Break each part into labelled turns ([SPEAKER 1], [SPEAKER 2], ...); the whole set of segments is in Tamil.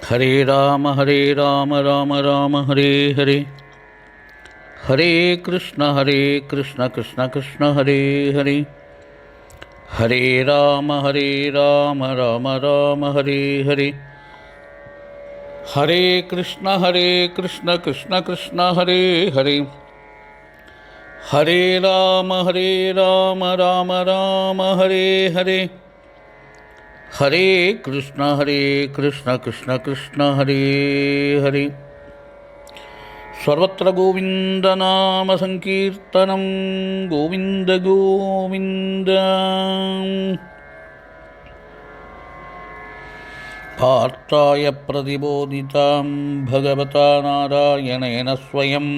[SPEAKER 1] हरे राम राम राम हरे हरे। हरे कृष्ण कृष्ण कृष्ण हरे हरे। हरे राम राम राम हरे हरे। हरे कृष्ण कृष्ण कृष्ण हरे हरे। हरे राम राम राम हरे हरे। हरे कृष्ण कृष्ण कृष्ण हरे हरे। सर्वत्र गोविन्दनाम संकीर्तनं गोविन्द गोविन्द। पार्थाय प्रतिबोधितां भगवता नारायणेन स्वयं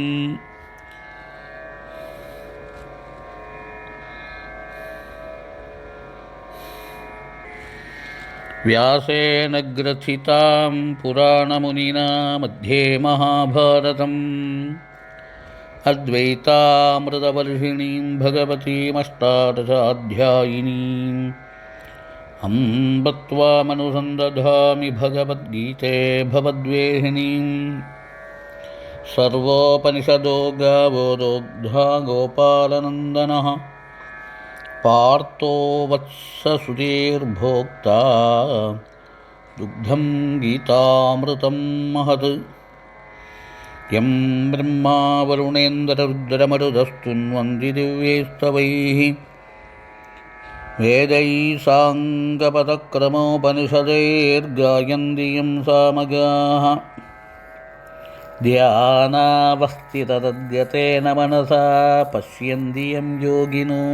[SPEAKER 1] व्यासेन ग्रथितां पुराणमुनिना मध्ये महाभारतम् अद्वैतामृतवर्षिणीं भगवतीमष्टादशाध्यायिनीम् अम्ब त्वामनुसन्दधामि भगवद्गीते भवद्वेहिनीं। सर्वोपनिषदो गावो दोग्धा गोपालनन्दनः पार्थो वत्ससुधीर्भोक्ता दुग्धं गीतामृतं महत्। यं ब्रह्मा वरुणेन्द्ररुद्रमरुतस्तुन्वन्ति दिव्यैस्तवैः वेदैः साङ्गपदक्रमोपनिषदैर्गायन्ति यं सामगाः। ध्यानावस्थिततद्गतेन मनसा पश्यन्ति यं योगिनो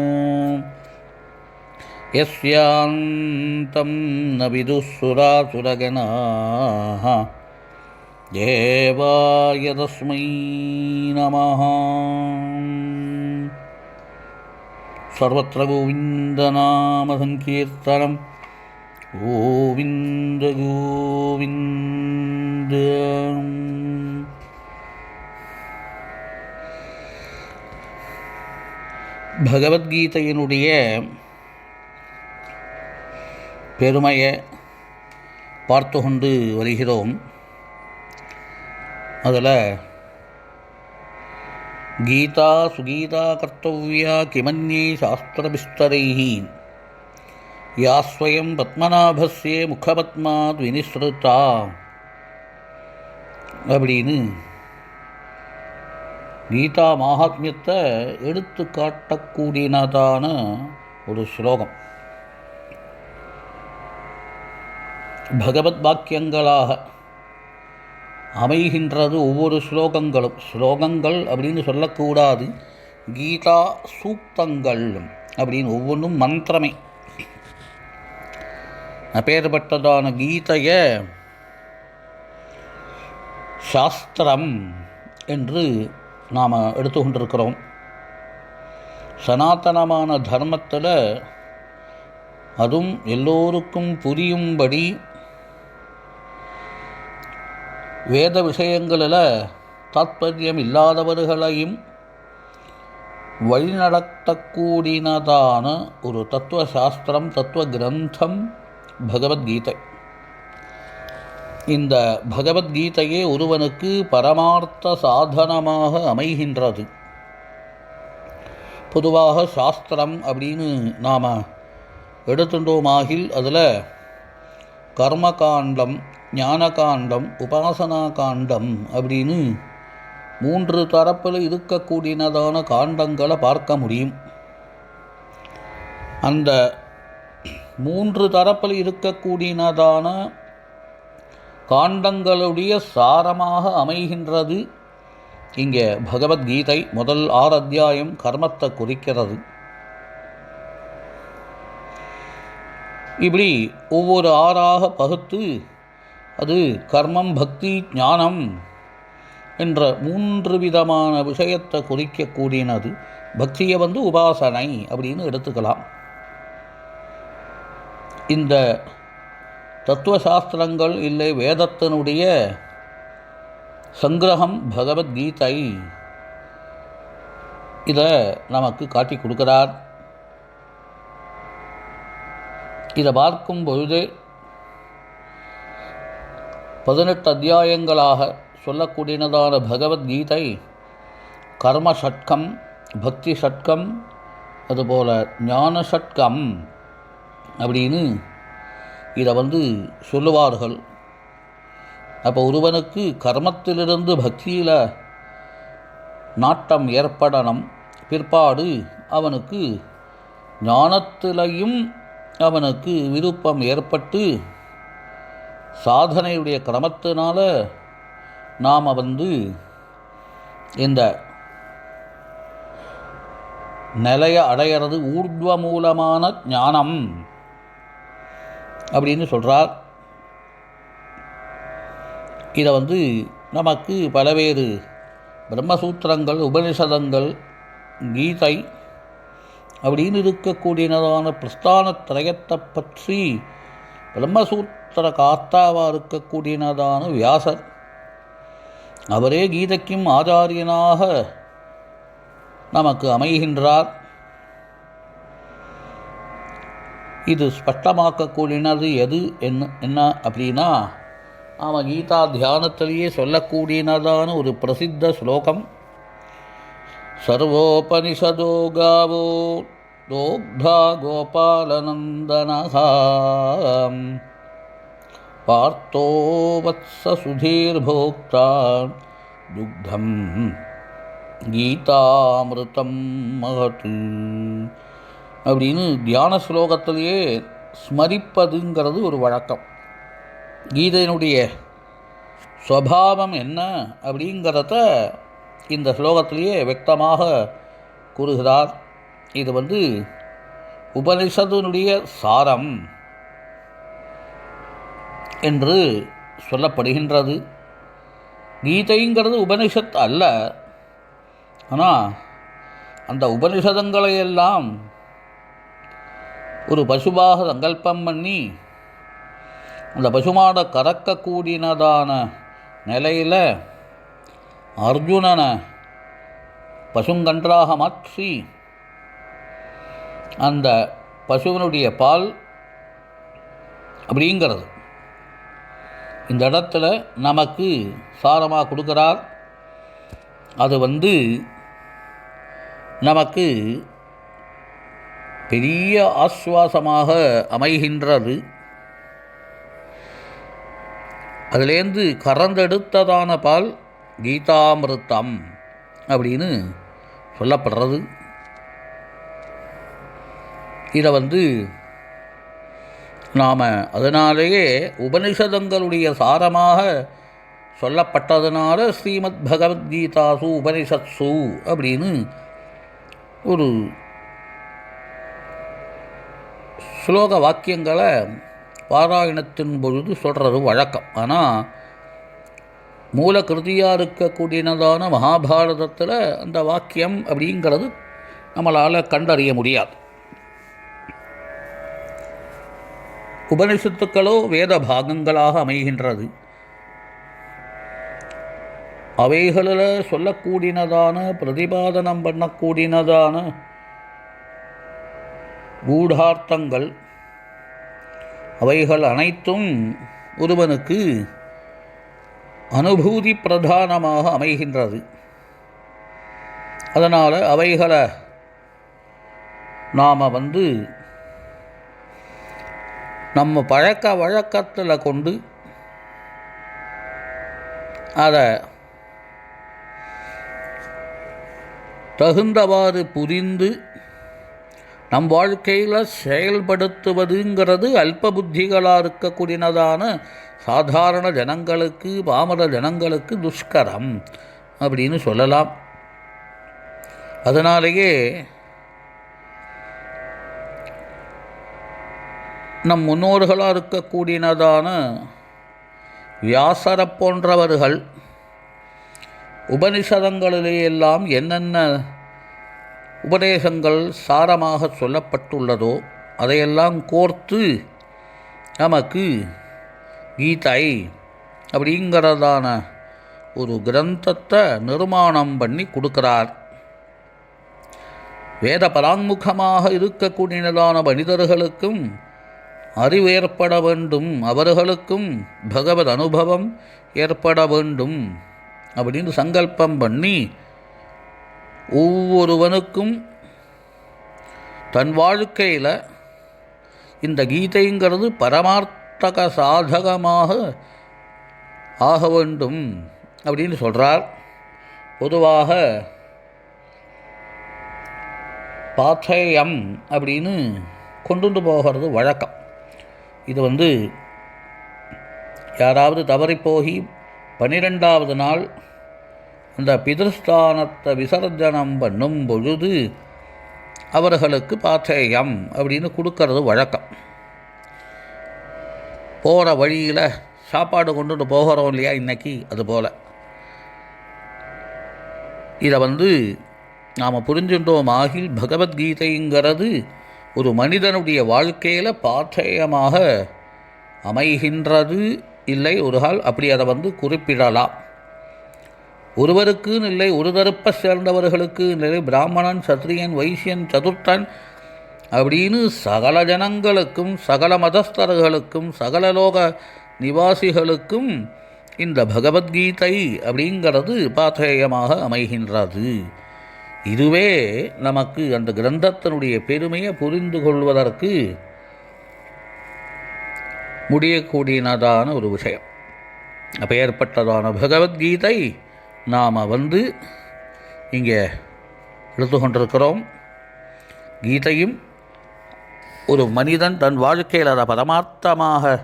[SPEAKER 1] यस्यान्तं न विदुःसुरासुरगणाः देवाय तस्मै नमः। सर्वत्र गोविन्दनामसङ्कीर्तनं गोविन्द गोविन्द। பகவத்கீதையினுடைய பெருமையை பார்த்து கொண்டு வருகிறோம். அதில் கீதா சுகீதா கர்த்தவ்யா கிமன்யே சாஸ்திரபிஸ்தரைஹி யாஸ்வயம் பத்மநாபஸ்ய முகபத்மாத் வினிஸ்ருதா அப்படின்னு கீதா மாஹாத்மியத்தை எடுத்து காட்டக்கூடியதான ஒரு ஸ்லோகம். பகவத் வாக்கியங்களாக அமைகின்றது ஒவ்வொரு ஸ்லோகங்களும். ஸ்லோகங்கள் அப்படின்னு சொல்லக்கூடாது, கீதா சூக்தங்கள் அப்படின்னு ஒவ்வொன்றும் மந்திரமே. அப்பேற்பட்டதான கீதையை சாஸ்திரம் என்று நாம் எடுத்துக்கொண்டிருக்கிறோம். சனாதனமான தர்மத்தில் அதுவும் எல்லோருக்கும் புரியும்படி வேத விஷயங்களில் தாத்பரியம் இல்லாதவர்களையும் வழிநடத்தக்கூடியதான ஒரு தத்துவ சாஸ்திரம், தத்துவ கிரந்தம் பகவத்கீதை. இந்த பகவத்கீதையே ஒருவனுக்கு பரமார்த்த சாதனமாக அமைகின்றது. பொதுவாக சாஸ்திரம் அப்படின்னு நாம் எடுத்துட்டோமாகில் அதில் கர்மகாண்டம், ஞானகாண்டம், உபாசனா காண்டம் அப்படின்னு 3 தரப்பில் இருக்கக்கூடியதான காண்டங்களை பார்க்க முடியும். அந்த 3 தரப்பில் இருக்கக்கூடியதான காண்டங்களுடைய சாரமாக அமைகின்றது இங்கே பகவத்கீதை. முதல் 6 அத்தியாயம் கர்மத்தை குறிக்கிறது. இப்படி ஒவ்வொரு 6ஆக பகுத்து அது கர்மம், பக்தி, ஞானம் என்ற 3 விதமான விஷயத்தை குறிக்கக்கூடியது. பக்தியை உபாசனை அப்படின்னு எடுத்துக்கலாம். இந்த தத்துவசாஸ்திரங்கள் இல்லை வேதத்தினுடைய சங்கிரகம் பகவத்கீதை இதை நமக்கு காட்டி கொடுக்கிறார். இதை பார்க்கும் பொழுது 18 அத்தியாயங்களாக சொல்லக்கூடியதான பகவத்கீதை கர்ம ஷட்கம், பக்தி ஷட்கம், அதுபோல் ஞான ஷட்கம் அப்படின்னு இதை சொல்லுவார்கள். அப்போ ஒருவனுக்கு கர்மத்திலிருந்து பக்தியில் நாட்டம் ஏற்படணும். பிற்பாடு அவனுக்கு ஞானத்திலையும் அவனுக்கு விருப்பம் ஏற்பட்டு சாதனையுடைய கிரமத்தினால நாம் இந்த நிலையை அடையிறது ஊர்த்வ மூலமான ஞானம் அப்படின்னு சொல்கிறார். இதை நமக்கு பலவேறு பிரம்மசூத்திரங்கள், உபனிஷதங்கள், கீதை அப்படின்னு இருக்கக்கூடியதான பிரஸ்தான திரயத்தை பற்றி பிரம்மசூத்திர கார்த்தாவாக இருக்கக்கூடியதான வியாசர், அவரே கீதைக்கும் ஆச்சாரியனாக நமக்கு அமைகின்றார். இது ஸ்பஷ்டமாக்கக்கூடியது எது என்ன அப்படின்னா, நாம் கீதா தியானத்திலேயே சொல்லக்கூடியதான ஒரு பிரசித்த ஸ்லோகம், சர்வோபனிஷதோ காவோ தோக்தா கோபாலநந்தனஹா பார்த்தோ வத்ஸ சுதீர்போக்தா துக்தம் கீதாமிருதம் மகத்து அப்படின்னு தியான ஸ்லோகத்திலேயே ஸ்மரிப்பதுங்கிறது ஒரு வழக்கம். கீதையினுடைய ஸ்வபாவம் என்ன அப்படிங்கிறத இந்த ஸ்லோகத்திலேயே व्यक्तமாக கூறுகிறார். இது உபனிஷத்தினுடைய சாரம் என்று சொல்லப்படுகின்றது. கீதைங்கிறது உபனிஷத் அல்ல, ஆனால் அந்த உபனிஷதங்களையெல்லாம் ஒரு பசுவாக சங்கல்பம் பண்ணி அந்த பசுமாடை கறக்கக்கூடியதான நிலையில் அர்ஜுனனை பசுங்கன்றாக மாற்றி அந்த பசுவினுடைய பால் அப்படிங்கிறது இந்த இடத்துல நமக்கு சாரமாக கொடுக்குறார். அது நமக்கு பெரிய ஆஸ்வாசமாக அமைகின்றது. அதிலேருந்து கறந்தெடுத்ததான பால் கீதாமிருத்தம் அப்படின்னு சொல்லப்படுறது. இதை நாம் அதனாலேயே உபனிஷதங்களுடைய சாரமாக சொல்லப்பட்டதுனால ஸ்ரீமத் பகவத்கீதாசு உபனிஷத்சு அப்படின்னு ஒரு ஸ்லோக வாக்கியங்களை பாராயணத்தின் பொழுது சொல்கிறது வழக்கம். ஆனால் மூல கிருதியாக இருக்கக்கூடியதான மகாபாரதத்தில் அந்த வாக்கியம் அப்படிங்கிறது நம்மளால் கண்டறிய முடியாது. உபனிஷத்துக்களோ வேத பாகங்களாக அமைகின்றது. அவைகளில் சொல்லக்கூடியதான பிரதிபாதனம் பண்ணக்கூடியதான கூடார்த்தங்கள் அவைகள் அனைத்தும் ஒருவனுக்கு அனுபூதி பிரதானமாக அமைகின்றது. அதனால் அவைகளை நாம் நம்ம பழக்க வழக்கத்தில் கொண்டு அதை தகுந்தவாறு புரிந்து நம் வாழ்க்கையில் செயல்படுத்துவதுங்கிறது அல்ப புத்திகளாக இருக்கக்கூடியதான சாதாரண ஜனங்களுக்கு, பாமர ஜனங்களுக்கு துஷ்கரம் அப்படின்னு சொல்லலாம். அதனாலேயே நம் முன்னோர்களாக இருக்கக்கூடியதான வியாசரை போன்றவர்கள் உபனிஷதங்களிலேயெல்லாம் என்னென்ன உபதேசங்கள் சாரமாக சொல்லப்பட்டுள்ளதோ அதையெல்லாம் கோர்த்து நமக்கு கீதை அப்படிங்கிறதான ஒரு கிரந்தத்தை நிர்மாணம் பண்ணி கொடுக்கிறார். வேத பராங்முகமாக இருக்கக்கூடியதான மனிதர்களுக்கும் அறிவு ஏற்பட வேண்டும், அவர்களுக்கும் பகவத் அனுபவம் ஏற்பட வேண்டும் அப்படின்னு சங்கல்பம் பண்ணி ஒவ்வொருவனுக்கும் தன் வாழ்க்கையில் இந்த கீதைங்கிறது பரமார்த்தக சாதகமாக ஆக வேண்டும் அப்படின்னு சொல்கிறார். பொதுவாக பாத்தேயம் அப்படின்னு கொண்டு போகிறது வழக்கம். இது யாராவது தவறிப்போகி 12வது நாள் அந்த பிதர்ஸ்தானத்தை விசர்ஜனம் பண்ணும் பொழுது அவர்களுக்கு பாத்தேயம் அப்படின்னு கொடுக்கறது வழக்கம். போகிற வழியில் சாப்பாடு கொண்டுட்டு போகிறோம் இல்லையா இன்றைக்கி, அதுபோல் இதை நாம் புரிஞ்சுட்டோம் ஆகில் பகவத்கீதைங்கிறது ஒரு மனிதனுடைய வாழ்க்கையில் பாத்தேயமாக அமைகின்றது. இல்லை ஒரு கால் அப்படி அதை குறிப்பிடலாம். ஒருவருக்குன்னு இல்லை, ஒரு தரப்பை சேர்ந்தவர்களுக்கு இல்லை, பிராமணன், சத்திரியன், வைசியன், சதுர்த்தன் அப்படின்னு சகல ஜனங்களுக்கும், சகல மதஸ்தர்களுக்கும், சகல லோக நிவாசிகளுக்கும் இந்த பகவத்கீதை அப்படிங்கிறது பாத்தேயமாக அமைகின்றது. இதுவே நமக்கு அந்த கிரந்தத்தினுடைய பெருமையை புரிந்து கொள்வதற்கு முடியக்கூடியதான ஒரு விஷயம். அப்போ ஏற்பட்டதான பகவத்கீதை நாம் இங்கே எடுத்து கொண்டிருக்கிறோம். கீதையும் ஒரு மனிதன் தன் வாழ்க்கையில் அதை பரமார்த்தமாக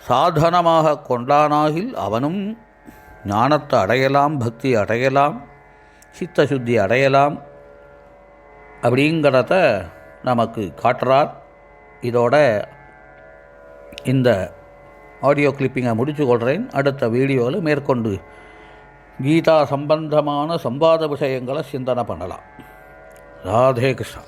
[SPEAKER 1] சாதனமாக கொண்டானாகில் அவனும் ஞானத்தை அடையலாம், பக்தி அடையலாம், சித்தசுத்தி அடையலாம் அப்படிங்கிறத நமக்கு காட்டுறார். இதோட இந்த ஆடியோ கிளிப்பிங்கை முடிச்சு கொள்கிறேன். அடுத்த வீடியோவில் மேற்கொண்டு கீதா சம்பந்தமான சம்பாத விஷயங்களை சிந்தனை பண்ணலாம். ராதே கிருஷ்ணா.